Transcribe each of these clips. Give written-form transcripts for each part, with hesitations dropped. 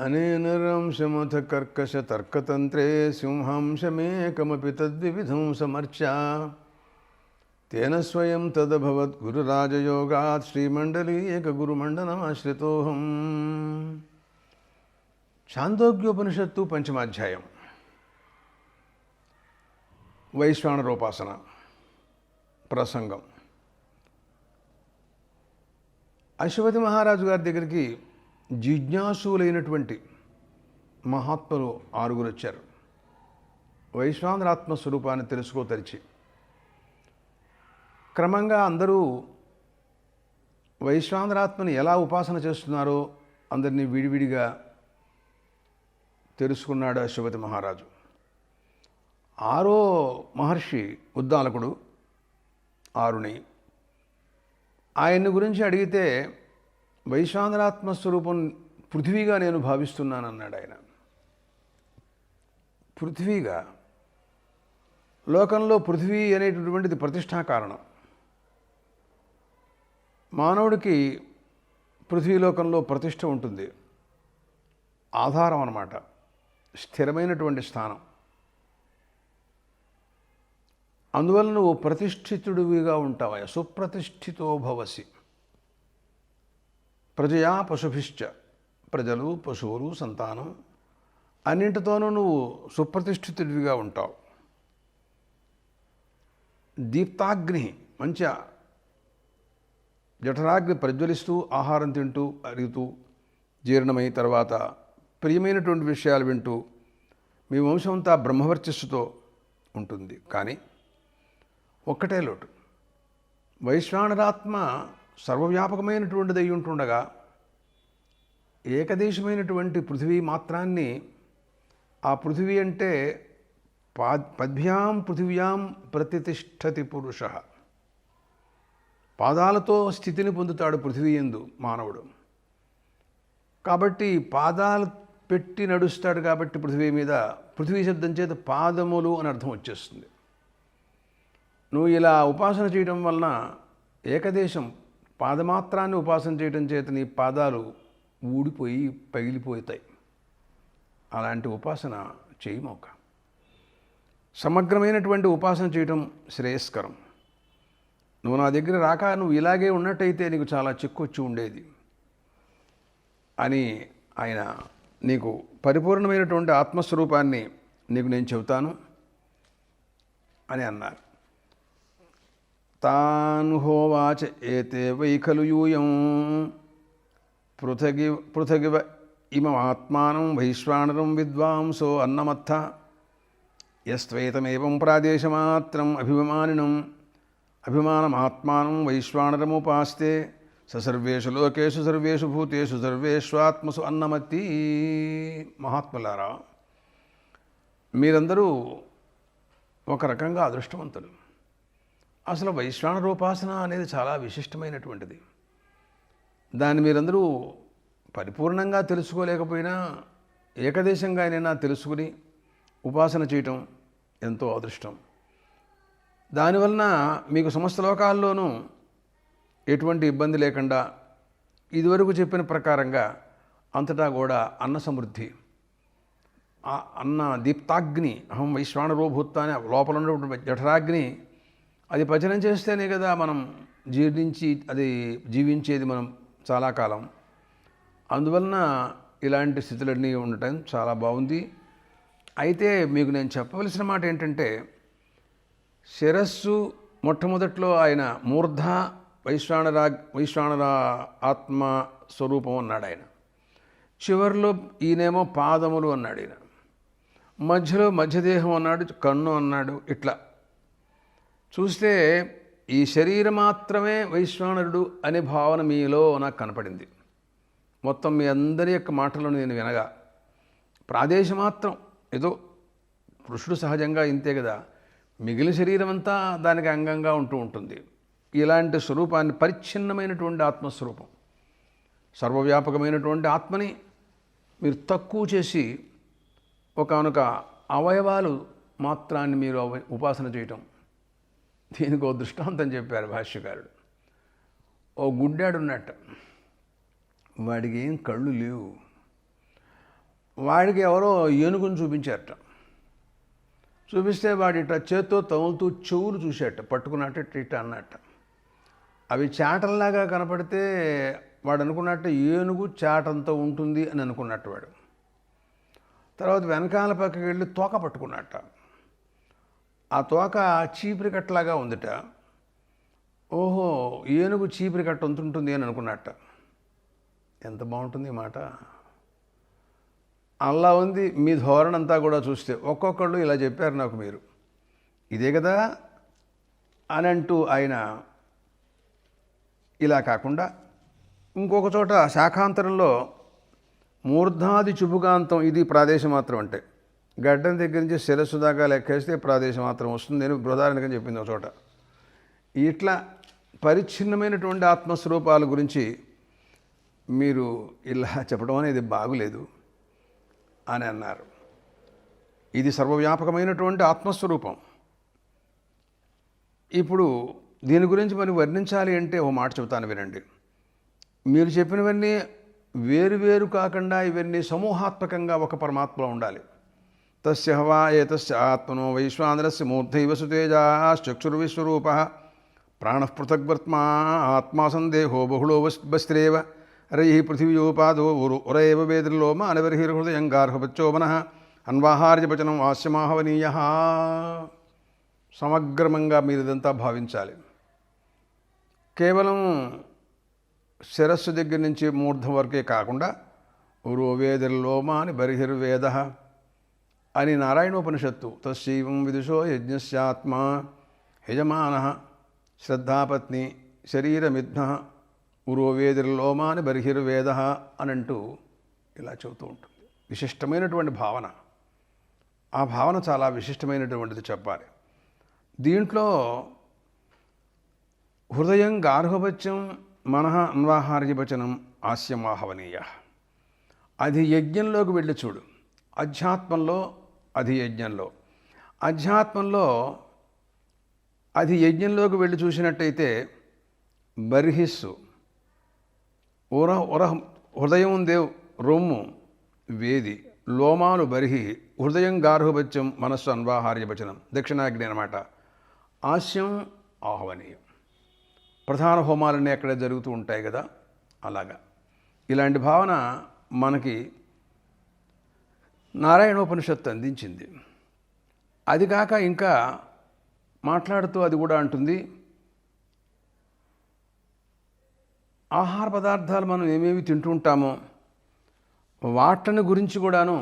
అనేన రంశమథ కర్కశ తర్కతంత్రే సింహాంశమేకమపి తద్వివిధం సమర్చ్య తేన స్వయం తదభవత్ గురురాజయోగాత్ శ్రీమండలీయక గురుమండనమాశ్రితోహం. ఛాందోగ్యోపనిషత్తు పంచమాధ్యాయం. వైశ్వానరోపాసన ప్రసంగం. అశ్వతి మహారాజు గారి దగ్గరికి జిజ్ఞాసులైనటువంటి మహాత్ములు 6 వచ్చారు. వైశ్వానరాత్మ స్వరూపాన్ని తెలుసుకోతరిచి క్రమంగా అందరూ వైశ్వానరాత్మని ఎలా ఉపాసన చేస్తున్నారో అందరినీ విడివిడిగా తెలుసుకున్నాడు అశ్వతి మహారాజు. 6వ మహర్షి ఉద్దాలకుడు ఆరుణి. ఆయన్ని గురించి అడిగితే వైశ్వానరాత్మ స్వరూపం పృథ్వీగా నేను భావిస్తున్నానన్నాడు ఆయన. పృథ్వీగా, లోకంలో పృథ్వీ అనేటటువంటిది ప్రతిష్టా కారణం. మానవుడికి పృథ్వీలోకంలో ప్రతిష్ట ఉంటుంది, ఆధారం అన్నమాట, స్థిరమైనటువంటి స్థానం. అందువల్ల నువ్వు ప్రతిష్ఠితుడివిగా ఉంటావా. సుప్రతిష్ఠితో భవసి. ప్రజయా పశుభిశ్చ, ప్రజలు, పశువులు, సంతానం అన్నింటితోనూ నువ్వు సుప్రతిష్ఠితుడివిగా ఉంటావు. దీప్తాగ్ని, మంచి జఠరాగ్ని ప్రజ్వలిస్తూ ఆహారం తింటూ అరుగుతూ జీర్ణమై తర్వాత ప్రియమైనటువంటి విషయాలు వింటూ మీ వంశం అంతా బ్రహ్మవర్చస్సుతో ఉంటుంది. కానీ ఒక్కటే లోటు, వైశ్వానరాత్మ సర్వవ్యాపకమైనటువంటిది అయి ఉంటుండగా ఏకదేశమైనటువంటి పృథివీ మాత్రాన్ని, ఆ పృథివీ అంటే పద్భ్యాం పృథివ్యాం ప్రతితిష్ఠతి పురుష, పాదాలతో స్థితిని పొందుతాడు పృథివీ యందు మానవుడు. కాబట్టి పాదాలు పెట్టి నడుస్తాడు కాబట్టి పృథివీ మీద, పృథివీ శబ్దం చేత పాదములు అని అర్థం వచ్చేస్తుంది. నువ్వు ఇలా ఉపాసన చేయడం వలన ఏకదేశం పాదమాత్రాన్ని ఉపాసన చేయడం చేత నీ పాదాలు ఊడిపోయి పగిలిపోతాయి. అలాంటి ఉపాసన చేయమోక. సమగ్రమైనటువంటి ఉపాసన చేయడం శ్రేయస్కరం. నువ్వు నా దగ్గర రాక నువ్వు ఇలాగే ఉన్నట్టయితే నీకు చాలా చిక్కొచ్చి ఉండేది అని ఆయన నీకు పరిపూర్ణమైనటువంటి ఆత్మస్వరూపాన్ని నీకు నేను చెబుతాను అని అన్నారు. తాన్హోవాచ ఏతే వై ఖలు యూయం పృథగివ ఇమమాత్మానం వైశ్వానరం విద్వాంసో అన్నమత్థ యస్త్వైతమేవం ప్రాదేశమాత్రం అభిమానమాత్మానం వైశ్వానరముపాస్తే సర్వేషు లోకేషు సర్వేషు భూతేషు సర్వేష్వాత్మసు అన్నమతి. మహాత్ములారా, మీరందరూ ఒక రకంగా అదృష్టవంతులు. అసలు వైశ్వానరోపాసన అనేది చాలా విశిష్టమైనటువంటిది. దాన్ని మీరందరూ పరిపూర్ణంగా తెలుసుకోలేకపోయినా ఏకదేశంగా అయినా తెలుసుకుని ఉపాసన చేయటం ఎంతో అదృష్టం. దానివలన మీకు సమస్త లోకాల్లోనూ ఎటువంటి ఇబ్బంది లేకుండా ఇదివరకు చెప్పిన ప్రకారంగా అంతటా కూడా అన్న సమృద్ధి, అన్న దీప్తాగ్ని, అహం వైశ్వానరోభూత అని లోపల ఉన్నటువంటి జఠరాగ్ని, అది పచనం చేస్తేనే కదా మనం అది జీవించేది మనం చాలా కాలం. అందువలన ఇలాంటి స్థితులన్నీ ఉండటం చాలా బాగుంది. అయితే మీకు నేను చెప్పవలసిన మాట ఏంటంటే, శిరస్సు మొట్టమొదట్లో ఆయన మూర్ధ వైశ్వానర ఆత్మ స్వరూపం అన్నాడు ఆయన. చివరిలో ఈయనేమో పాదములు అన్నాడు ఈయన. మధ్యలో మధ్యదేహం అన్నాడు, కన్ను అన్నాడు. ఇట్లా చూస్తే ఈ శరీరం మాత్రమే వైశ్వానరుడు అనే భావన మీలో నాకు కనపడింది. మొత్తం మీ అందరి యొక్క మాటలను నేను వినగా ప్రాదేశమాత్రం ఏదో పురుషుడు సహజంగా ఇంతే కదా, మిగిలిన శరీరం అంతా దానికి అంగంగా ఉంటూ ఉంటుంది. ఇలాంటి స్వరూపాన్ని, పరిచ్ఛిన్నమైనటువంటి ఆత్మస్వరూపం, సర్వవ్యాపకమైనటువంటి ఆత్మని మీరు తక్కువ చేసి ఒకానొక అవయవాలు మాత్రాన్ని మీరు ఉపాసన చేయటం, దీనికి ఓ దృష్టాంతం చెప్పారు భాష్యకారుడు. ఓ గుడ్డాడు ఉన్నట్ట, వాడికి ఏం కళ్ళు లేవు. వాడికి ఎవరో ఏనుగుని చూపించారట. చూపిస్తే వాడి ఇట్లా చేత్తో తగులుతూ చెవులు చూసేట, పట్టుకున్నట్టు ఇట్ట అన్నట్ట. అవి చాటల్లాగా కనపడితే వాడు అనుకున్నట్టు ఏనుగు చాటంతో ఉంటుంది అని అనుకున్నట్టు వాడు. తర్వాత వెనకాల పక్కకి వెళ్ళి తోక పట్టుకున్నట్ట. ఆ తోక చీపిరి కట్టలాగా ఉందిట. ఓహో, ఏనుగు చీపిరి కట్ట ఉంటుంటుంది అని అనుకున్నట్ట. ఎంత బాగుంటుంది ఈ మాట. అలా ఉంది మీ ధోరణి అంతా కూడా చూస్తే. ఒక్కొక్కళ్ళు ఇలా చెప్పారు నాకు, మీరు ఇదే కదా అని అంటూ ఆయన ఇలా కాకుండా ఇంకొక చోట శాఖాంతరంలో మూర్ధాది చుబుకాంతం, ఇది ప్రాదేశమాత్రం అంటే గడ్డం దగ్గర నుంచి శిరస్సు దాకా లెక్కేస్తే ప్రాదేశమాత్రం వస్తుంది అని బృహదారణికని చెప్పింది ఒక చోట. ఇట్లా పరిచ్ఛిన్నమైనటువంటి ఆత్మస్వరూపాల గురించి మీరు ఇలా చెప్పడం అనేది బాగులేదు అని అన్నారు. ఇది సర్వవ్యాపకమైనటువంటి ఆత్మస్వరూపం. ఇప్పుడు దీని గురించి మరి వర్ణించాలి అంటే ఓ మాట చెబుతాను వినండి. మీరు చెప్పినవన్నీ వేరువేరు కాకుండా ఇవన్నీ సమూహాత్మకంగా ఒక పరమాత్మలో ఉండాలి. తస్య హవా ఏతస్య ఆత్మనో వైశ్వానరస్య మూర్ధైవ సుతేజాశ్చక్షుర్విశ్వరూప ప్రాణః పృథగ్వర్త్మా ఆత్మా సందేహో బహుళో బస్త్రేవ రై పృథివ్యోపాదో ఉరైవ వేదిర్లోమ అనబర్హిర్హృదయం గార్హపచ్చో మనః అన్వాహార్యపచనం వాస్యమాహవనీయ. సమగ్రమంగా మీరు ఇదంతా భావించాలి. కేవలం శిరస్సు దగ్గర నుంచి మూర్ధం వరకే కాకుండా ఉరో వేదిర్లోమ అని బర్హిర్వేద అని నారాయణోపనిషత్తు. తస్యైవం విదుషో యజ్ఞస్యాత్మా యజమానః శ్రద్ధాపత్ని శరీరమిధ్న ఉరో వేదిర్లోమ అని బర్హిర్వేద అని అంటూ ఇలా చెబుతూ ఉంటుంది. విశిష్టమైనటువంటి భావన. ఆ భావన చాలా విశిష్టమైనటువంటిది చెప్పాలి. దీంట్లో హృదయం గార్హపత్యం మనః అన్వాహార్యవచనం ఆస్యమాహవనీయ. అది యజ్ఞంలోకి వెళ్ళి చూడు. అధ్యాత్మంలో అది యజ్ఞంలో, అధ్యాత్మంలో అది యజ్ఞంలోకి వెళ్ళి చూసినట్టయితే బర్హిస్సు హృదయం దేవ్ రొమ్ము వేది, లోమాలు బర్హి, హృదయం గార్హపత్యం మనస్సు అన్వాహార్యవచనం దక్షిణాగ్ని అన్నమాట. ఆస్యం ఆహ్వనీయం. ప్రధాన హోమాలన్నీ అక్కడే జరుగుతూ ఉంటాయి కదా, అలాగా ఇలాంటి భావన మనకి నారాయణోపనిషత్తు అందించింది. అది కాక ఇంకా మాట్లాడుతూ అది కూడా అంటుంది, ఆహార పదార్థాలు మనం ఏమేమి తింటూ ఉంటామో వాటిని గురించి కూడాను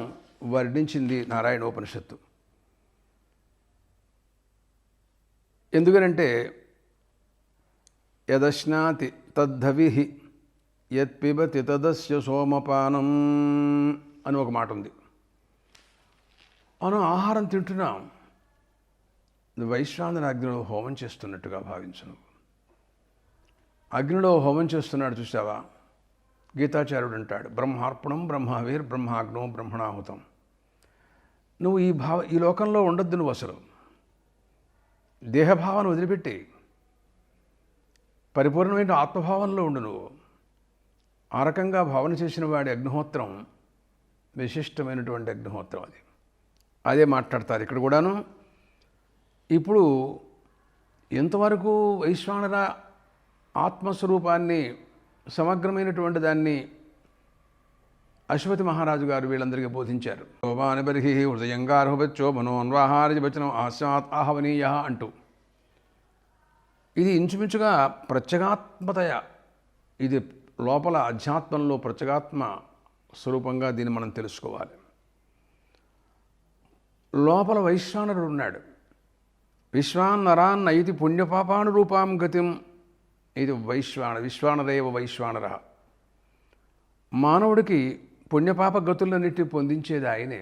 వర్ణించింది నారాయణోపనిషత్తు. ఎందుకనంటే యదశ్నాతి తద్ధవిహి యత్పిబతి తదస్య సోమపానం అని ఒక మాట ఉంది. మనం ఆహారం తింటున్నాం, వైశ్వానర అగ్నిలో హోమం చేస్తున్నట్టుగా భావించను. అగ్నిలో హోమం చేస్తున్నాడు చూసావా, గీతాచార్యుడు అంటాడు, బ్రహ్మార్పణం బ్రహ్మవీర్ బ్రహ్మాగ్నో బ్రహ్మణాహుతం. నువ్వు ఈ లోకంలో ఉండొద్దు. నువ్వు అసలు దేహభావాన్ని వదిలిపెట్టి పరిపూర్ణమైన ఆత్మభావంలో ఉండు. నువ్వు ఆ రకంగా భావన చేసిన వాడి అగ్నిహోత్రం విశిష్టమైనటువంటి అగ్నిహోత్రం. అదే మాట్లాడతారు ఇక్కడ కూడాను. ఇప్పుడు ఎంతవరకు వైశ్వానర ఆత్మస్వరూపాన్ని సమగ్రమైనటువంటి దాన్ని అశ్వతి మహారాజు గారు వీళ్ళందరికీ బోధించారు. శోభాని బర్హి హృదయంగార్హపత్యో మనోన్వాహార్యవచనం ఆస్యాత్ ఆహవనీయ అంటూ. ఇది ఇంచుమించుగా ప్రత్యేగాత్మతయ, ఇది లోపల అధ్యాత్మంలో ప్రత్యేగాత్మ స్వరూపంగా దీన్ని మనం తెలుసుకోవాలి. లోపల వైశ్వానరుడు ఉన్నాడు. విశ్వాన్నరాన్నయితి పుణ్యపాపానురూపాం గతిం. ఇది విశ్వానరేవ వైశ్వానర. మానవుడికి పుణ్యపాప గతులన్నిటి పొందించేది ఆయనే.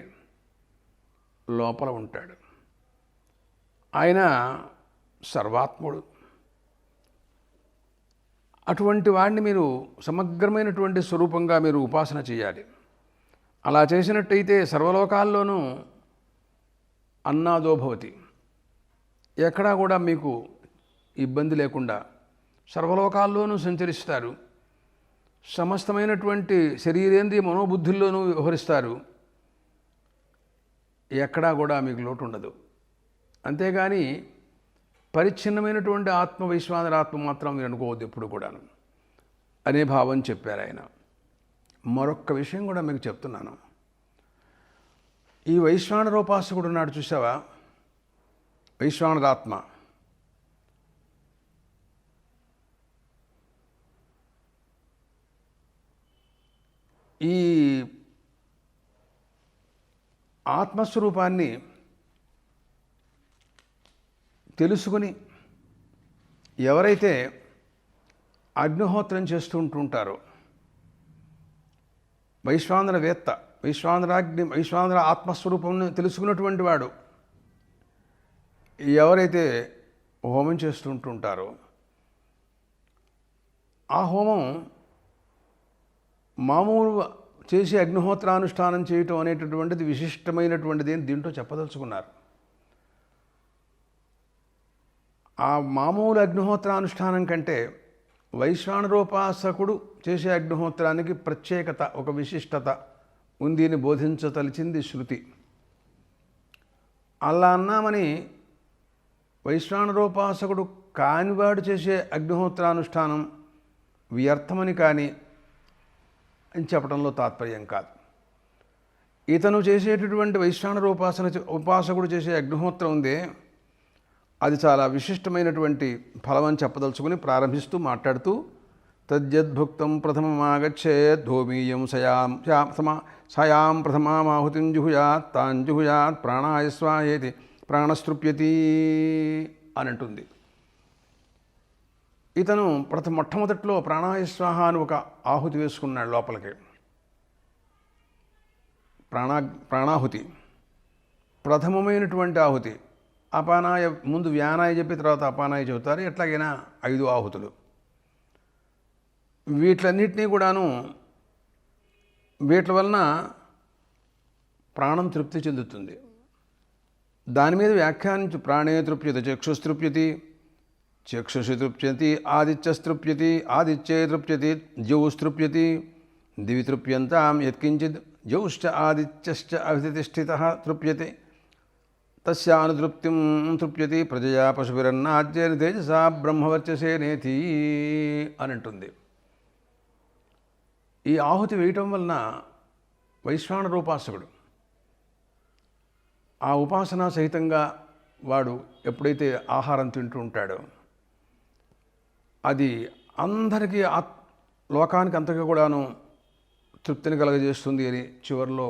లోపల ఉంటాడు ఆయన, సర్వాత్ముడు. అటువంటి వాడిని మీరు సమగ్రమైనటువంటి స్వరూపంగా మీరు ఉపాసన చేయాలి. అలా చేసినట్టయితే సర్వలోకాల్లోనూ అన్నాదోభవతి, ఎక్కడా కూడా మీకు ఇబ్బంది లేకుండా సర్వలోకాల్లోనూ సంచరిస్తారు. సమస్తమైనటువంటి శరీరేంద్రియ మనోబుద్ధుల్లోనూ వ్యవహరిస్తారు. ఎక్కడా కూడా మీకు లోటు ఉండదు. అంతేగాని పరిచ్ఛిన్నమైనటువంటి ఆత్మ వైశ్వానర ఆత్మ మాత్రం మీరు అనుకోవద్దు ఎప్పుడు కూడాను అనే భావం చెప్పారు ఆయన. మరొక్క విషయం కూడా మీకు చెప్తున్నాను. ఈ వైశ్వానరోపాసకుడు ఉన్నాడు చూసావా, వైశ్వానరాత్మ, ఈ ఆత్మస్వరూపాన్ని తెలుసుకుని ఎవరైతే అగ్నిహోత్రం చేస్తూ ఉంటుంటారో, వైశ్వానరవేత్త, వైశ్వానర ఆత్మస్వరూపం తెలుసుకున్నటువంటి వాడు ఎవరైతే హోమం చేస్తుంటుంటారో, ఆ హోమం మామూలు చేసి అగ్నిహోత్రానుష్ఠానం చేయటం అనేటటువంటిది విశిష్టమైనటువంటిది అని దీంట్లో చెప్పదలుచుకున్నారు. ఆ మామూలు అగ్నిహోత్రానుష్ఠానం కంటే వైశ్వానరోపాసకుడు చేసే అగ్నిహోత్రానికి ప్రత్యేకత, ఒక విశిష్టత ఉంది అని బోధించతలిచింది శృతి. అలా అన్నామని వైశ్వానరోపాసకుడు కానివాడు చేసే అగ్నిహోత్రానుష్ఠానం వ్యర్థమని కానీ అని చెప్పడంలో తాత్పర్యం కాదు. ఇతను చేసేటటువంటి ఉపాసకుడు చేసే అగ్నిహోత్రం ఉందే, అది చాలా విశిష్టమైనటువంటి ఫలం అని చెప్పదలుచుకుని ప్రారంభిస్తూ మాట్లాడుతూ, తద్యద్భుక్తం ప్రథమమాగచ్చేద్ ధూమీయం సయాం ప్రథమామాహుతిం జుహుయాత్ తాం జుహుయాత్ ప్రాణాయ స్వాయేతి ప్రాణస్తృప్యతి అని అంటుంది. ఇతను మొట్టమొదట్లో ప్రాణాయ స్వాహ అని ఒక ఆహుతి వేసుకున్నాడు లోపలికి. ప్రాణాహుతి ప్రథమమైనటువంటి ఆహుతి. అపానాయ ముందు వ్యానాయ చెప్పి తర్వాత అపానాయ చెబుతారు. ఎట్లాగైనా 5 ఆహుతులు. వీటిలన్నిటినీ కూడాను వీటి వలన ప్రాణం తృప్తి చెందుతుంది. దాని మీద వ్యాఖ్యానించి ప్రాణే తృప్యతి చక్షుస్తృప్యతి, చక్షుషి తృప్యతి ఆదిత్యస్తృప్యతి, ఆదిత్యే తృప్యతి జౌస్తృప్యతి, దివి తృప్యంతాం యత్కించిత్ జౌశ్చ ఆదిత్యశ్చ అభితిష్ఠితః తృప్యతే తస్యానుతృప్తిం తృప్యతి ప్రజయా పశుభిరన్నాద్యేన తేజసా బ్రహ్మవర్చసేనేతి అని అంటుంది. ఈ ఆహుతి వేయటం వలన వైశ్వానరోపాసకుడు ఆ ఉపాసనా సహితంగా వాడు ఎప్పుడైతే ఆహారం తింటూ ఉంటాడో, అది అందరికీ లోకానికి అంతగా కూడాను తృప్తిని కలగజేస్తుంది అని చివరిలో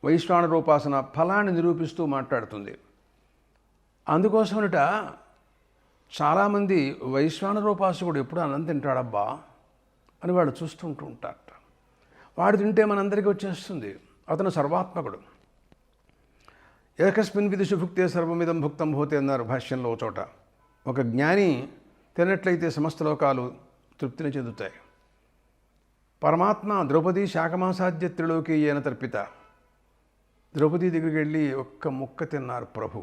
వైశ్వానరోపాసన ఫలాన్ని నిరూపిస్తూ మాట్లాడుతుంది. అందుకోసమనట చాలామంది వైశ్వానరోపాసకుడు ఎప్పుడు అన్నం తింటాడబ్బా అని వాడు చూస్తుంటూ ఉంటారట. వాడు తింటే మనందరికీ వచ్చేస్తుంది. అతను సర్వాత్మకుడు. ఏకస్మిన్ విధి సుభుక్తే సర్వమిదం భుక్తం భూతే అన్నారు భాష్యంలో చోట. ఒక జ్ఞాని తినట్లయితే సమస్త లోకాలు తృప్తిని చెందుతాయి. పరమాత్మ ద్రౌపది శాకమాసాద్య త్రిలోకీయేన తర్పిత. ద్రౌపది దగ్గరికి వెళ్ళి ఒక్క ముక్క తిన్నారు ప్రభు.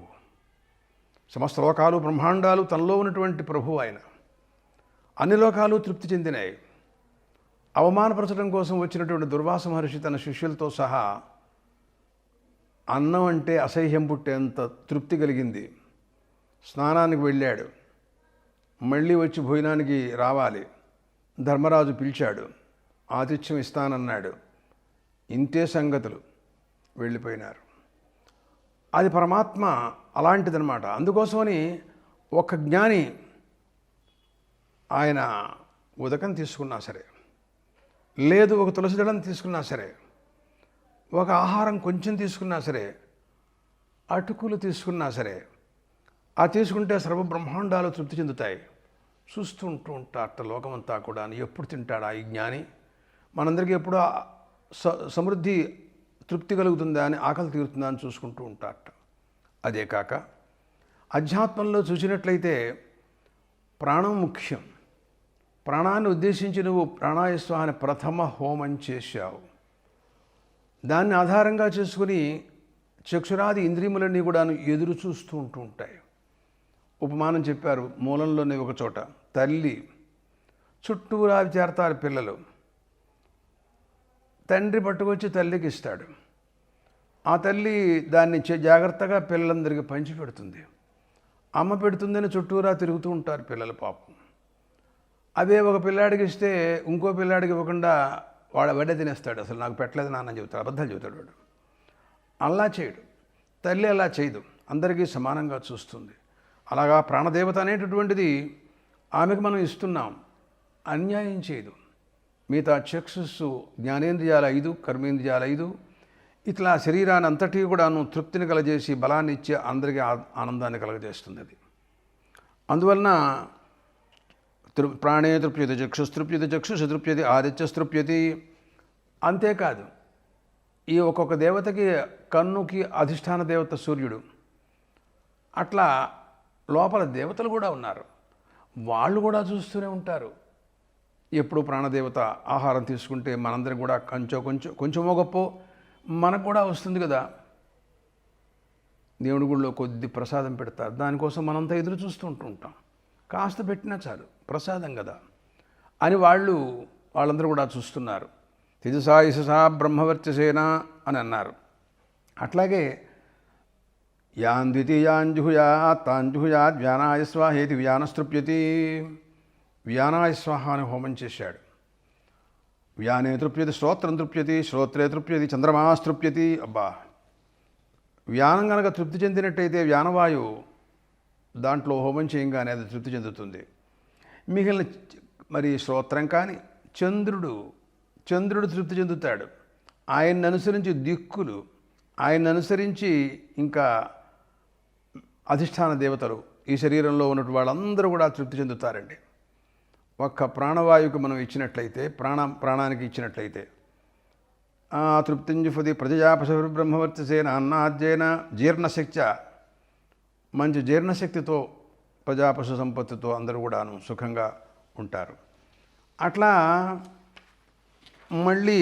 సమస్త లోకాలు బ్రహ్మాండాలు తనలో ఉన్నటువంటి ప్రభు ఆయన. అన్ని లోకాలు తృప్తి చెందినాయి. అవమానపరచడం కోసం వచ్చినటువంటి దుర్వాస మహర్షి తన శిష్యులతో సహా అన్నం అంటే అసహ్యం పుట్టేంత తృప్తి కలిగింది. స్నానానికి వెళ్ళాడు. మళ్ళీ వచ్చి భోజనానికి రావాలి. ధర్మరాజు పిలిచాడు. ఆతిథ్యం ఇస్తానన్నాడు. ఇంతే సంగతులు. వెళ్ళిపోయినారు. అది పరమాత్మ అలాంటిదన్నమాట. అందుకోసమని ఒక జ్ఞాని ఆయన ఉదకం తీసుకున్నా సరే, లేదు ఒక తులసి దళం తీసుకున్నా సరే, ఒక ఆహారం కొంచెం తీసుకున్నా సరే, అటుకులు తీసుకున్నా సరే, ఆ తీసుకుంటే సర్వబ్రహ్మాండాలు తృప్తి చెందుతాయి. చూస్తుంటూ ఉంటారట లోకమంతా కూడా. ఎప్పుడు తింటాడా ఈ జ్ఞాని? మనందరికీ ఎప్పుడు సమృద్ధి తృప్తి కలుగుతుందా అని, ఆకలి తీరుతుందా అని చూసుకుంటూ ఉంటారట. అదే కాక అధ్యాత్మంలో చూసినట్లయితే ప్రాణం ముఖ్యం. ప్రాణాన్ని ఉద్దేశించి నువ్వు ప్రాణాయస్వ అనే ప్రథమ హోమం చేశావు. దాన్ని ఆధారంగా చేసుకుని చక్షురాది ఇంద్రియములన్నీ కూడా ఎదురు చూస్తూ ఉంటూ ఉంటాయి. ఉపమానం చెప్పారు మూలంలోనే ఒక చోట. తల్లి చుట్టూరా చేరతారు పిల్లలు. తండ్రి పట్టుకొచ్చి తల్లికి ఇస్తాడు. ఆ తల్లి దాన్ని జాగ్రత్తగా పిల్లలందరికీ పంచి పెడుతుంది. అమ్మ పెడుతుందని చుట్టూరా తిరుగుతూ ఉంటారు పిల్లలు పాపం. అదే ఒక పిల్లాడికి ఇస్తే ఇంకో పిల్లాడికి ఇవ్వకుండా వాడే తినేస్తాడు. అసలు నాకు పెట్టలేదు నాన్న చెబుతాడు, అబద్ధాలు చెబుతాడు వాడు. అలా చేయడు. తల్లి అలా చేయదు, అందరికీ సమానంగా చూస్తుంది. అలాగా ప్రాణదేవత అనేటటువంటిది ఆమెకు మనం ఇస్తున్నాం, అన్యాయం చేయదు. మిగతా చక్షుస్సు, జ్ఞానేంద్రియాలు 5, కర్మేంద్రియాలు 5, ఇట్లా శరీరాన్ని అంతటి కూడాను తృప్తిని కలగజేసి బలాన్ని ఇచ్చి అందరికీ ఆనందాన్ని కలగజేస్తుంది అది. అందువలన ప్రాణే తృప్యతి చక్షుస్తృప్యతి చక్షుషతృప్యతి ఆదిత్యస్తృప్యతి. అంతేకాదు, ఈ ఒక్కొక్క దేవతకి కన్నుకి అధిష్టాన దేవత సూర్యుడు. అట్లా లోపల దేవతలు కూడా ఉన్నారు, వాళ్ళు కూడా చూస్తూనే ఉంటారు. ఎప్పుడు ప్రాణదేవత ఆహారం తీసుకుంటే మనందరం కూడా కొంచెమో గొప్ప మనకు కూడా వస్తుంది కదా. దేవుడి గుడిలో కొద్ది ప్రసాదం పెడతారు, దానికోసం మనంతా ఎదురు చూస్తూ ఉంటాం. కాస్త పెట్టినా చాలు, ప్రసాదం కదా అని వాళ్ళందరూ కూడా చూస్తున్నారు. తేజసా యశసా బ్రహ్మవర్చసేన అని అన్నారు. అట్లాగే యాన్ ద్వితీయాంజుహుయాత్ తాంజుహుయాత్ వ్యానాయ స్వాహేతి వ్యానస్తృప్యతి. వ్యానాయ స్వాహ అని హోమం చేశాడు. వ్యానే తృప్యతి శ్రోత్రం తృప్యతి, శ్రోత్రే తృప్యతి చంద్రమాస్తృప్యతి. అబ్బా, వ్యానం కనుక తృప్తి చెందినట్టయితే వ్యానవాయువు దాంట్లో హోమం చేయంగానే అది తృప్తి చెందుతుంది. మిగిలిన మరి శ్రోత్రం కానీ చంద్రుడు తృప్తి చెందుతాడు. ఆయన్ని అనుసరించి దిక్కులు, ఆయన్ని అనుసరించి ఇంకా అధిష్టాన దేవతలు, ఈ శరీరంలో ఉన్నటువంటి వాళ్ళందరూ కూడా తృప్తి చెందుతారండి. ఒక్క ప్రాణవాయువుకి మనం ఇచ్చినట్లయితే, ప్రాణానికి ఇచ్చినట్లయితే తృప్తింజుఫది ప్రజయా పశు బ్రహ్మవర్చసేన అన్నాద్యైన జీర్ణశక్తి, మంచి జీర్ణశక్తితో ప్రజాపశు సంపత్తితో అందరూ కూడాను సుఖంగా ఉంటారు. అట్లా మళ్ళీ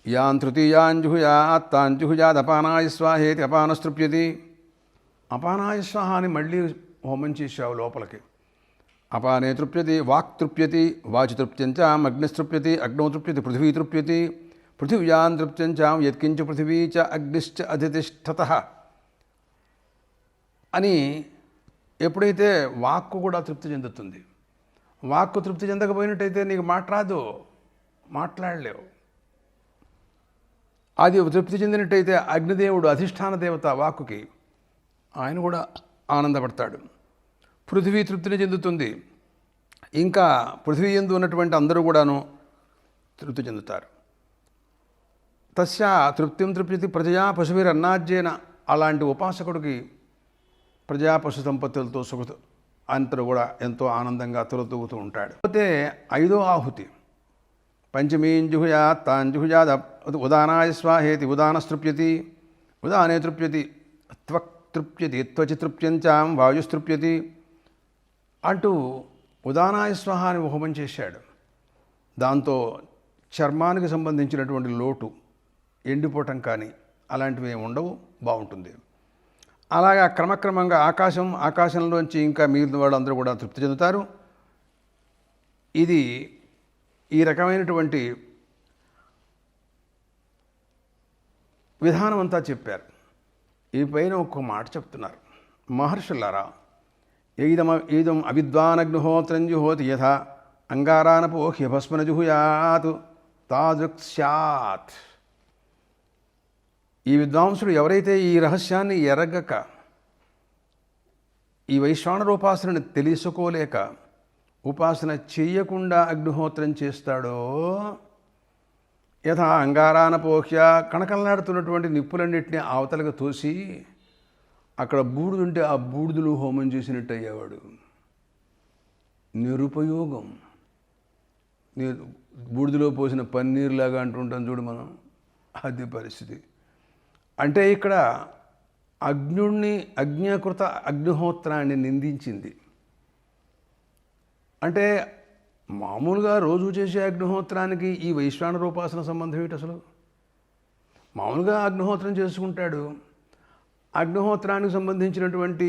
యాన్ తృతీయాంజుహుయాత్ తాంజుహుయాద్ అపానాయ స్వాహేతి అపానస్తృప్యతి. అపానాయ స్వాహ అని మళ్ళీ హోమం చేశావు లోపలికి. అపానే తృప్యతి వాక్ తృప్యతి, వాచి తృప్త్యంచాం అగ్నిస్తృప్యతి, అగ్నౌ తృప్యతి పృథివీ తృప్యతి, పృథివ్యాం తృప్త్యంచాం యత్కించ పృథివీ చ అగ్నిశ్చ అధితిష్ఠతః అని. ఎప్పుడైతే వాక్కు కూడా తృప్తి చెందుతుంది. వాక్కు తృప్తి చెందకపోయినట్టయితే నీకు మాట రాదు, మాట్లాడలేవు. అది తృప్తి చెందినట్టయితే అగ్నిదేవుడు అధిష్టాన దేవత వాక్కుకి, ఆయన కూడా ఆనందపడతాడు. పృథివీ తృప్తిని చెందుతుంది. ఇంకా పృథివీ యందు ఉన్నటువంటి అందరూ కూడాను తృప్తి చెందుతారు. తస్యా తృప్తిం తృప్యతి ప్రజయా పశువిరన్నాజ్యేన. అలాంటి ఉపాసకుడికి ప్రజా పశు సంపత్తులతో అంతరు కూడా ఎంతో ఆనందంగా తొలతూగుతూ ఉంటాడు. అయితే 5వ ఆహుతి పంచమీంజుహుయాత్ తాంజుహుయాద్ ఉదానాయ స్వాహేతి ఉదానస్తృప్యతి, ఉదానే తృప్యతి త్వక్ తృప్యతి, త్వచి తృప్త్యంచాం వాయుస్తృప్యతి అంటూ ఉదానాయ స్వాహ అని హోమం చేశాడు. దాంతో చర్మానికి సంబంధించినటువంటి లోటు, ఎండిపోవటం కానీ అలాంటివి ఏమి ఉండవు, బాగుంటుంది. అలాగా క్రమక్రమంగా ఆకాశంలోంచి ఇంకా మిగిలిన వాళ్ళందరూ కూడా తృప్తి చెందుతారు. ఇది ఈ రకమైనటువంటి విధానం అంతా చెప్పారు. ఈ పైన ఒక్క మాట చెప్తున్నారు మహర్షులారా. ఏదం అవిద్వానగ్నిహోత్రం జుహోతి యథా అంగారానపోహ్య భస్మన జుహుయాత్ తాదృక్ స్యాత్. ఈ విద్వాంసుడు ఎవరైతే ఈ రహస్యాన్ని ఎరగక, ఈ వైశ్వానరోపాసనని తెలుసుకోలేక ఉపాసన చేయకుండా అగ్నిహోత్రం చేస్తాడో, యథా అంగారానపోహ్య కణకలనాడుతున్నటువంటి నిప్పులన్నింటినీ అవతలకు తోసి అక్కడ బూడిదుంటే ఆ బూడిదలు హోమం చేసినట్టు అయ్యేవాడు. నిరుపయోగం. బూడిదలో పోసిన పన్నీరులాగా అంటుంటాం చూడు మనం, అది పరిస్థితి. అంటే ఇక్కడ అజ్ఞకృత అగ్నిహోత్రాన్ని నిందించింది. అంటే మామూలుగా రోజు చేసే అగ్నిహోత్రానికి ఈ వైశ్వానరోపాసన సంబంధం ఏంటి అసలు? మామూలుగా అగ్నిహోత్రం చేసుకుంటాడు, అగ్నిహోత్రానికి సంబంధించినటువంటి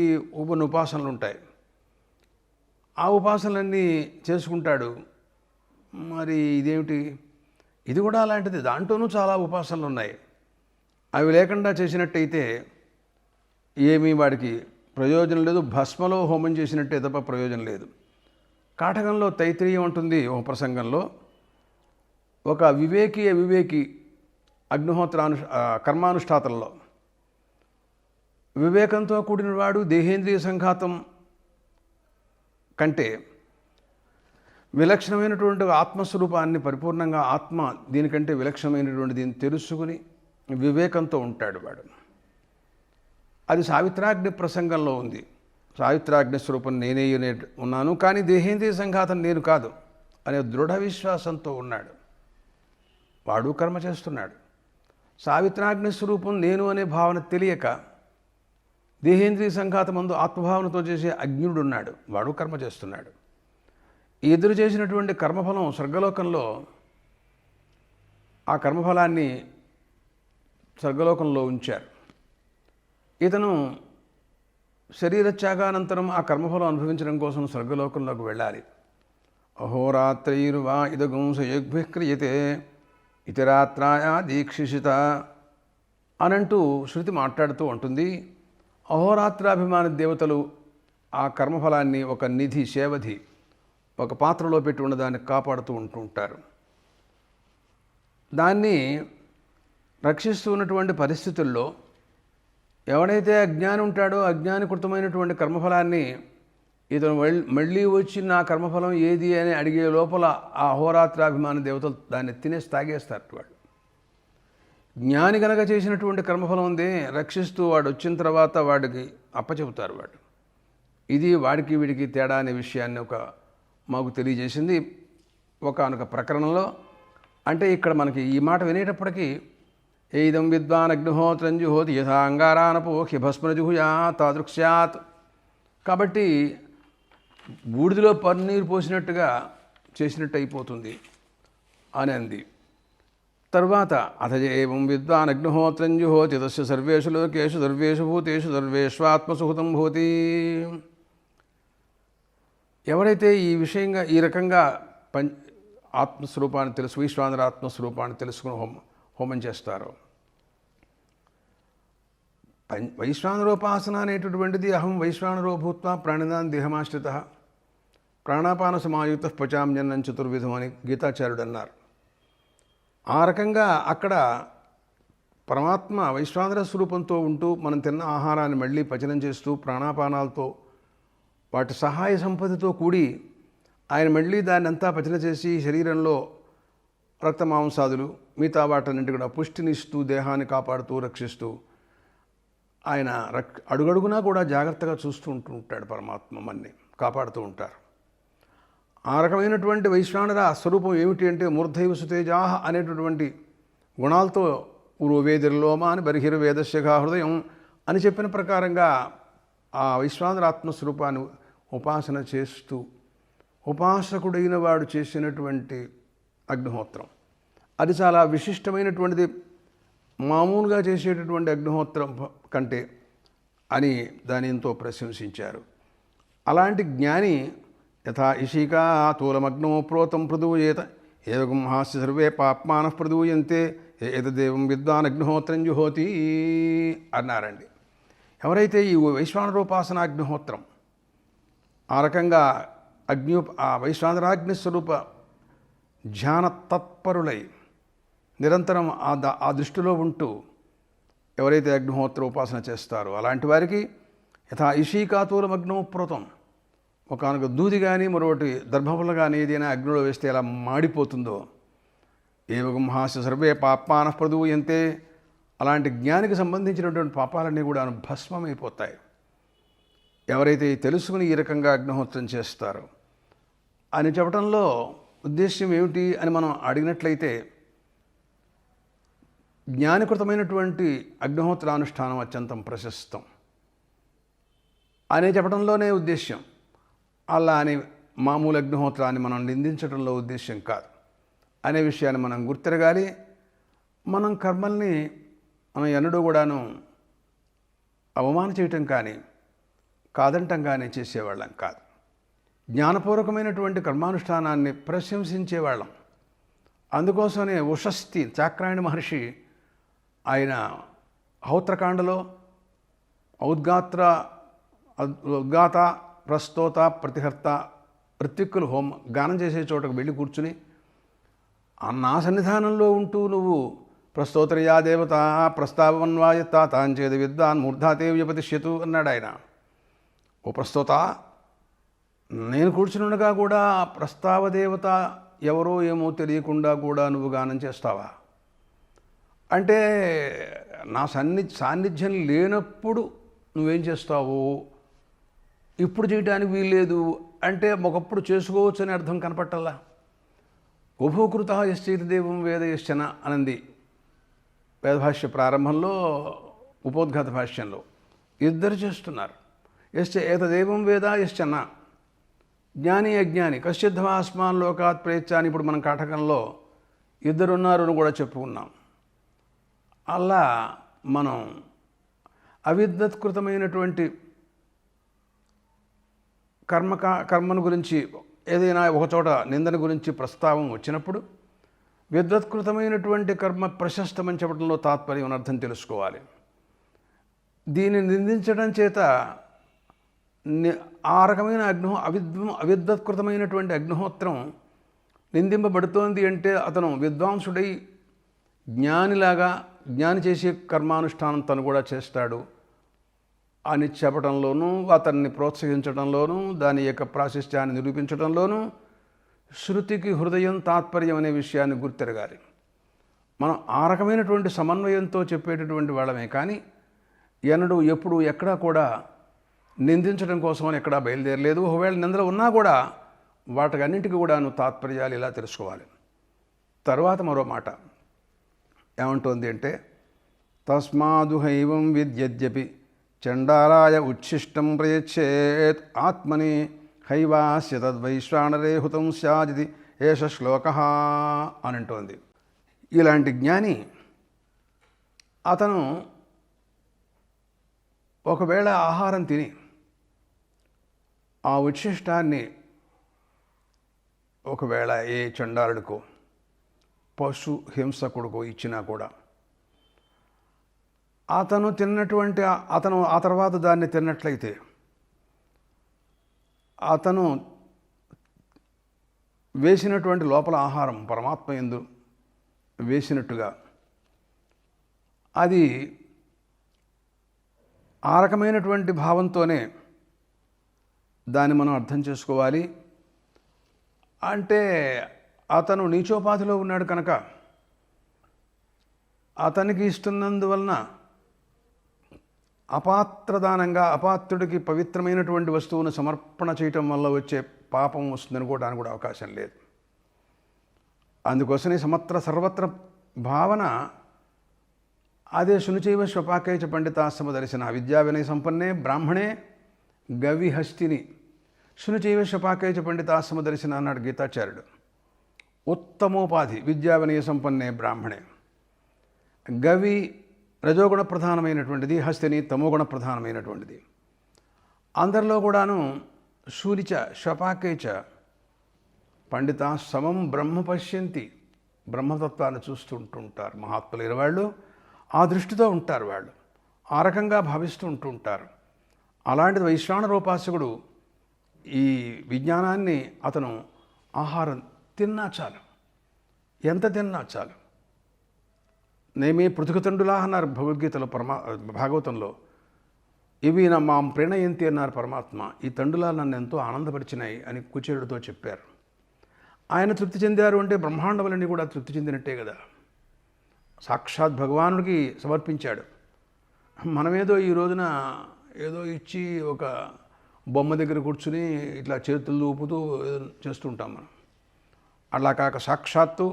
ఉపాసనలు ఉంటాయి, ఆ ఉపాసనలన్నీ చేసుకుంటాడు. మరి ఇదేమిటి? ఇది కూడా అలాంటిది, దాంట్లోనూ చాలా ఉపాసనలు ఉన్నాయి. అవి లేకుండా చేసినట్టయితే ఏమీ వాడికి ప్రయోజనం లేదు. భస్మలో హోమం చేసినట్టే తప్ప ప్రయోజనం లేదు. కాటకంలో తైత్రీయం ఉంటుంది ఒక ప్రసంగంలో, ఒక అవివేకి కర్మానుష్ఠాతంలో వివేకంతో కూడినవాడు దేహేంద్రియ సంఘాతం కంటే విలక్షణమైనటువంటి ఆత్మస్వరూపాన్ని పరిపూర్ణంగా ఆత్మ దీనికంటే విలక్షణమైనటువంటి దీన్ని తెలుసుకుని వివేకంతో ఉంటాడు వాడు. అది సావిత్రాగ్ని ప్రసంగంలో ఉంది. సావిత్రాగ్ని స్వరూపం నేనే ఉన్నాను, కానీ దేహేంద్రియ సంఘాతం నేను కాదు అనే దృఢ విశ్వాసంతో ఉన్నాడు. వాడు కర్మ చేస్తున్నాడు. సావిత్రాగ్ని స్వరూపం నేను అనే భావన తెలియక దేహేంద్రియ సంఘాతమందు ఆత్మభావనతో చేసే అజ్ఞుడు ఉన్నాడు. వాడు కర్మ చేస్తున్నాడు. ఈ ఇద్దరు చేసినటువంటి కర్మఫలం స్వర్గలోకంలో, ఆ కర్మఫలాన్ని స్వర్గలోకంలో ఉంచారు. ఇతను శరీరత్యాగానంతరం ఆ కర్మఫలం అనుభవించడం కోసం స్వర్గలోకంలోకి వెళ్ళాలి. అహోరాత్రైర్వా ఇదగుం సయగ్భిః క్రియతే ఇతరాత్రాయ దీక్షిషిత అనంటూ శృతి మాట్లాడుతూ ఉంటుంది. అహోరాత్రాభిమాన దేవతలు ఆ కర్మఫలాన్ని ఒక నిధి, సేవధి, ఒక పాత్రలో పెట్టి ఉన్నదాన్ని కాపాడుతూ ఉంటారు. దాన్ని రక్షిస్తూ ఉన్నటువంటి పరిస్థితుల్లో ఎవడైతే అజ్ఞాని ఉంటాడో అజ్ఞానికృతమైనటువంటి కర్మఫలాన్ని ఇతను మళ్ళీ వచ్చి నా కర్మఫలం ఏది అని అడిగే లోపల ఆ అహోరాత్రాభిమాన దేవతలు దాన్ని తినేసి తాగేస్తారు. వాడు జ్ఞాని కనుక చేసినటువంటి కర్మఫలం ఉందే రక్షిస్తూ వాడు వచ్చిన తర్వాత వాడికి అప్పచెబుతారు. వాడు ఇది వాడికి వీడికి తేడా అనే విషయాన్ని మాకు తెలియజేసింది ఒకానొక ప్రకరణంలో. అంటే ఇక్కడ మనకి ఈ మాట వినేటప్పటికీ ఏదం విద్వాన్ అగ్నిహోత్రం జుహోతి యథా అంగారానపోహ్య భస్మజుహుయా తాదృక్ష్యాత్. కాబట్టి బూడిదలో పన్నీరు పోసినట్టుగా చేసినట్టు అయిపోతుంది అని అంది. తరువాత అథజ ఏవం విద్వాన్ అగ్నిహోత్రం జుహోతి తస్య సర్వేషు లోకేషు సర్వేషు భూతేషు సర్వేష్వాత్మసుహృతం భూతి. ఎవరైతే ఈ రకంగా ఆత్మస్వరూపాన్ని వైశ్వానర ఆత్మస్వరూపాన్ని తెలుసుకుని హోమం చేస్తారో, వైశ్వానరోపాసన అనేటటువంటిది అహం వైశ్వానరో భూత్వా ప్రాణినాన్ దేహమాశ్రిత ప్రాణాపాన సమాయుక్త పచామ్యన్నం చతుర్విధం అని గీతాచార్యుడు అన్నారు. ఆ రకంగా అక్కడ పరమాత్మ వైశ్వానర స్వరూపంతో ఉంటూ మనం తిన్న ఆహారాన్ని మళ్ళీ పచనం చేస్తూ ప్రాణాపానాలతో వాటి సహాయ సంపదతో కూడి ఆయన మళ్ళీ దాన్ని అంతా పచన చేసి శరీరంలో రక్తమాంసాదులు మిగతా వాటన్నింటి కూడా పుష్టినిస్తూ దేహాన్ని కాపాడుతూ రక్షిస్తూ ఆయన అడుగడుగునా కూడా జాగ్రత్తగా చూస్తూ ఉంటాడు. పరమాత్మ మన్ని కాపాడుతూ ఉంటారు. ఆ రకమైనటువంటి వైశ్వానర స్వరూపం ఏమిటి అంటే మూర్ధైవ సుతేజాహ అనేటటువంటి గుణాలతో ఉరోవేదిర్లోమ అని బర్హిర్వేదస్యగా హృదయం అని చెప్పిన ప్రకారంగా ఆ వైశ్వానర ఆత్మస్వరూపాన్ని ఉపాసన చేస్తూ ఉపాసకుడైన వాడు చేసినటువంటి అగ్నిహోత్రం అది చాలా విశిష్టమైనటువంటిది, మామూలుగా చేసేటటువంటి అగ్నిహోత్రం కంటే అని దాని ఎంతో ప్రశంసించారు. అలాంటి జ్ఞాని యథా ఇషికా తూలమగ్నో ప్రోతం ప్రదూయేత ఏవగం హాస్య సర్వే పాప్మాన ప్రదూయంతే ఏతదేవం విద్వాన్ అగ్నిహోత్రం జుహోతి అన్నారండి. ఎవరైతే ఈ వైశ్వానరోపాసన అగ్నిహోత్రం ఆ రకంగా ఆ వైశ్వానరాగ్ని స్వరూప ధ్యాన తత్పరులై నిరంతరం ఆ దృష్టిలో ఉంటూ ఎవరైతే అగ్నిహోత్ర ఉపాసన చేస్తారో అలాంటి వారికి యథా ఇషీకాతూలమగ్నో ప్రోతం, ఒకనొక దూది కానీ మరొకటి దర్భములు కానీ ఏదైనా అగ్నిలో వేస్తే ఎలా మాడిపోతుందో, ఏవగం హాస్య సర్వే పాపాన ప్రదూయంతే, అలాంటి జ్ఞానికి సంబంధించినటువంటి పాపాలన్నీ కూడా భస్మమైపోతాయి. ఎవరైతే తెలుసుకుని ఈ రకంగా అగ్నిహోత్రం చేస్తారో అని చెప్పడంలో ఉద్దేశ్యం ఏమిటి అని మనం అడిగినట్లయితే, జ్ఞానకృతమైనటువంటి అగ్నిహోత్రానుష్ఠానం అత్యంతం ప్రశస్తం అనే చెప్పడంలోనే ఉద్దేశ్యం. అలా అని మామూలు అగ్నిహోత్రాన్ని మనం నిందించడంలో ఉద్దేశ్యం కాదు అనే విషయాన్ని మనం గుర్తిరగాలి. మనం కర్మల్ని మనం ఎన్నడూ కూడాను అవమానం చేయటం కానీ కాదంటం కానీ చేసేవాళ్ళం కాదు. జ్ఞానపూర్వకమైనటువంటి కర్మానుష్ఠానాన్ని ప్రశంసించేవాళ్ళం. అందుకోసమే ఉషస్థి చాక్రాయణ మహర్షి ఆయన ఔత్రకాండలో ఉద్గాత ప్రస్తోత ప్రతిహర్త ఋత్విక్కులు గానం చేసే చోటకు వెళ్ళి కూర్చుని నా సన్నిధానంలో ఉంటూ నువ్వు ప్రస్తోత్రయా దేవత ప్రస్తావన్వాయత్త తాంచేది విద్వాన్ మూర్ధాతే వ్యపతిష్యతు అన్నాడు ఆయన. ఓ ప్రస్తోత, నేను కూర్చునుండగా కూడా ప్రస్తావదేవత ఎవరో ఏమో తెలియకుండా కూడా నువ్వు గానం చేస్తావా అంటే నా సాన్నిధ్యం లేనప్పుడు నువ్వేం చేస్తావు, ఇప్పుడు చేయడానికి వీల్లేదు అంటే ఒకప్పుడు చేసుకోవచ్చు అని అర్థం కనపట్టల్లా. ఉభూకృత యశ్చైతి దేవం వేద యశ్చన అనంది వేదభాష్య ప్రారంభంలో, ఉపోద్ఘాత భాష్యంలో. ఇద్దరు చేస్తున్నారు. యశ్చ ఏతదేవం వేద యశ్చన, జ్ఞాని అజ్ఞాని కశ్చిద్ధమాస్మాన్ లోకాత్ ప్రేచ్ఛ అని ఇప్పుడు మనం కాటకంలో ఇద్దరున్నారు అని కూడా చెప్పుకున్నాం. అలా మనం అవిద్వత్కృతమైనటువంటి కర్మను గురించి ఏదైనా ఒకచోట నిందన గురించి ప్రస్తావం వచ్చినప్పుడు విద్వత్కృతమైనటువంటి కర్మ ప్రశస్తమని చెప్పడంలో తాత్పర్యం అర్థం తెలుసుకోవాలి. దీన్ని నిందించడం చేత ఆ రకమైన అవిద్వత్కృతమైనటువంటి అగ్నిహోత్రం నిందింపబడుతోంది అంటే అతను విద్వాంసుడై జ్ఞానిలాగా జ్ఞాని చేసే కర్మానుష్ఠానం తను కూడా చేస్తాడు అని చెప్పడంలోనూ, అతన్ని ప్రోత్సహించడంలోనూ, దాని యొక్క ప్రాశస్త్యాన్ని నిరూపించడంలోనూ శృతికి హృదయం తాత్పర్యం అనే విషయాన్ని గుర్తెరగాలి. మనం ఆ రకమైనటువంటి సమన్వయంతో చెప్పేటటువంటి వాళ్ళమే కానీ ఎన్నడూ ఎప్పుడు ఎక్కడా కూడా నిందించడం కోసమని ఎక్కడా బయలుదేరలేదు. ఒకవేళ నిందలు ఉన్నా కూడా వాటికన్నింటికి కూడాను తాత్పర్యాలు ఇలా తెలుసుకోవాలి. తర్వాత మరో మాట ఏమంటోంది అంటే, తస్మాదుహైవం విద్యద్యపి చండాలాయ ఉచ్ఛిష్టం ప్రయచ్చేత్ ఆత్మని హైవాస్య తద్వైశ్వానరే హుతం స్యాదితి ఏష శ్లోక అని అంటోంది. ఇలాంటి జ్ఞాని అతను ఒకవేళ ఆహారం తిని ఆ ఉచ్ఛిష్టాన్ని ఒకవేళ ఏ చండాలుడికో పశు హింసకుడికో ఇచ్చినా కూడా అతను ఆ తర్వాత దాన్ని తిన్నట్లయితే అతను వేసినటువంటి లోపల ఆహారం పరమాత్మ యందు వేసినట్టుగా అది ఆ రకమైనటువంటి భావంతోనే దాన్ని మనం అర్థం చేసుకోవాలి. అంటే అతను నీచోపాధిలో ఉన్నాడు కనుక అతనికి ఇస్తున్నందువలన అపాత్రదానంగా అపాత్రుడికి పవిత్రమైనటువంటి వస్తువును సమర్పణ చేయటం వల్ల వచ్చే పాపం వస్తుందనుకోవడానికి కూడా అవకాశం లేదు. అందుకోసమే సర్వత్ర భావన అదే శునిచైవ శ్వపాకైచ పండితాశ్రమ దర్శన విద్యా వినయ సంపన్నే బ్రాహ్మణే గవిహస్తిని శునిచైవ శ్వపాకైచ పండితాశ్రమ దర్శన అన్నాడు గీతాచార్యుడు. ఉత్తమోపాధి విద్యా వినయ సంపన్నే బ్రాహ్మణే. గవి రజోగుణ ప్రధానమైనటువంటిది, హస్తిని తమోగుణ ప్రధానమైనటువంటిది. అందరిలో కూడాను శూలిచ శ్వపాకైచ పండిత సమం బ్రహ్మ పశ్యంతి, బ్రహ్మతత్వాన్ని చూస్తుంటుంటారు మహాత్ములైన వాళ్ళు. ఆ దృష్టితో ఉంటారు వాళ్ళు, ఆ రకంగా భావిస్తూ ఉంటుంటారు. అలాంటిది వైశ్వానరోపాసకుడు ఈ విజ్ఞానాన్ని అతను ఆహారం తిన్నా చాలు, ఎంత తిన్నా చాలు. నేమే పృథుకతండులా అన్నారు భగవద్గీతలో, భాగవతంలో. ఇవి మాం ప్రేణయంతి అన్నారు పరమాత్మ. ఈ తండులాలు నన్ను ఎంతో ఆనందపరిచినాయి అని కుచేరుడితో చెప్పారు. ఆయన తృప్తి చెందారు అంటే బ్రహ్మాండములన్నీ కూడా తృప్తి చెందినట్టే కదా. సాక్షాత్ భగవానుడికి సమర్పించాడు. మనమేదో ఈ రోజున ఏదో ఇచ్చి ఒక బొమ్మ దగ్గర కూర్చుని ఇట్లా చేతులు ఊపుతూ చేస్తుంటాం మనం. అలా కాక సాక్షాత్తు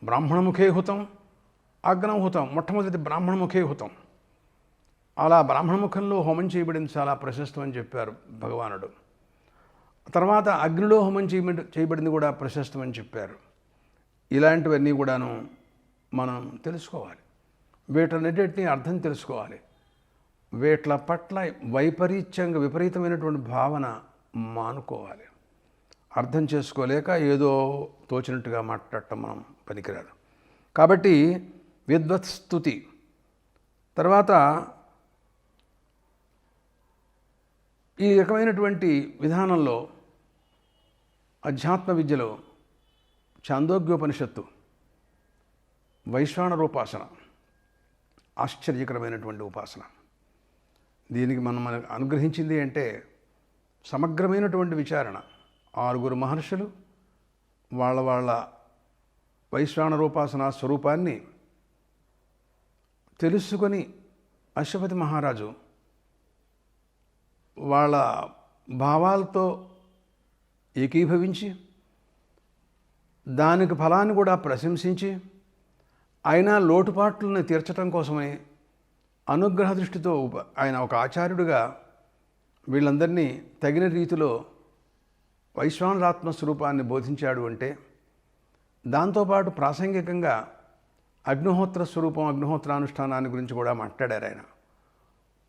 బ్రాహ్మణముఖే హుతం అగ్నహుతం, మొట్టమొదటి బ్రాహ్మణముఖే హుతం. అలా బ్రాహ్మణముఖంలో హోమం చేయబడింది చాలా ప్రశస్తం అని చెప్పారు భగవానుడు. తర్వాత అగ్నిలో హోమం చేయబడింది కూడా ప్రశస్తం అని చెప్పారు. ఇలాంటివన్నీ కూడాను మనం తెలుసుకోవాలి. వీటన్నిటిని అర్థం తెలుసుకోవాలి. వీట్ల పట్ల విపరీతమైనటువంటి భావన మానుకోవాలి. అర్థం చేసుకోలేక ఏదో తోచినట్టుగా మాట్లాడటం మనం పనికిరాదు. కాబట్టి విద్వత్స్తుతి తర్వాత ఈ రకమైనటువంటి విధానంలో అధ్యాత్మ విద్యలో ఛాందోగ్యోపనిషత్తు వైశ్వానరోపాసన ఆశ్చర్యకరమైనటువంటి ఉపాసన. దీనికి మనకు అనుగ్రహించింది అంటే సమగ్రమైనటువంటి విచారణ. 6 మహర్షులు వాళ్ళ వైశ్వానరోపాసన స్వరూపాన్ని తెలుసుకొని అశ్వపతి మహారాజు వాళ్ళ భావాలతో ఏకీభవించి దానికి ఫలాన్ని కూడా ప్రశంసించి అయినా లోటుపాట్లను తీర్చడం కోసమే అనుగ్రహ దృష్టితో ఆయన ఒక ఆచార్యుడిగా వీళ్ళందరినీ తగిన రీతిలో వైశ్వానరాత్మ స్వరూపాన్ని బోధించాడు అంటే దాంతోపాటు ప్రాసంగికంగా అగ్నిహోత్ర స్వరూపం, అగ్నిహోత్రానుష్ఠానాన్ని గురించి కూడా మాట్లాడారు ఆయన.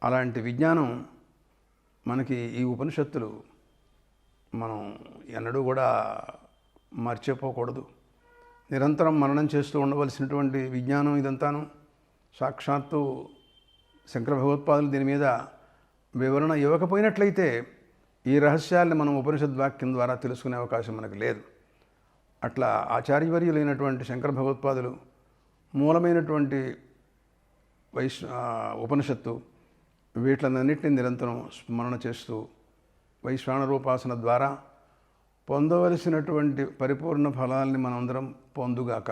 అలాంటి విజ్ఞానం మనకి ఈ ఉపనిషత్తులు మనం ఎన్నడూ కూడా మర్చిపోకూడదు. నిరంతరం మననం చేస్తూ ఉండవలసినటువంటి విజ్ఞానం ఇదంతాను. సాక్షాత్తు శంకర భగవత్పాదులు దీని మీద వివరణ ఇవ్వకపోయినట్లయితే ఈ రహస్యాల్ని మనం ఉపనిషద్వాక్యం ద్వారా తెలుసుకునే అవకాశం మనకు లేదు. అట్లా ఆచార్యవర్యులైనటువంటి శంకర భగవత్పాదులు మూలమైనటువంటి ఉపనిషత్తు వీటిలన్నింటినీ నిరంతరం స్మరణ చేస్తూ వైశ్వానరోపాసన ద్వారా పొందవలసినటువంటి పరిపూర్ణ ఫలాల్ని మనందరం పొందుగాక.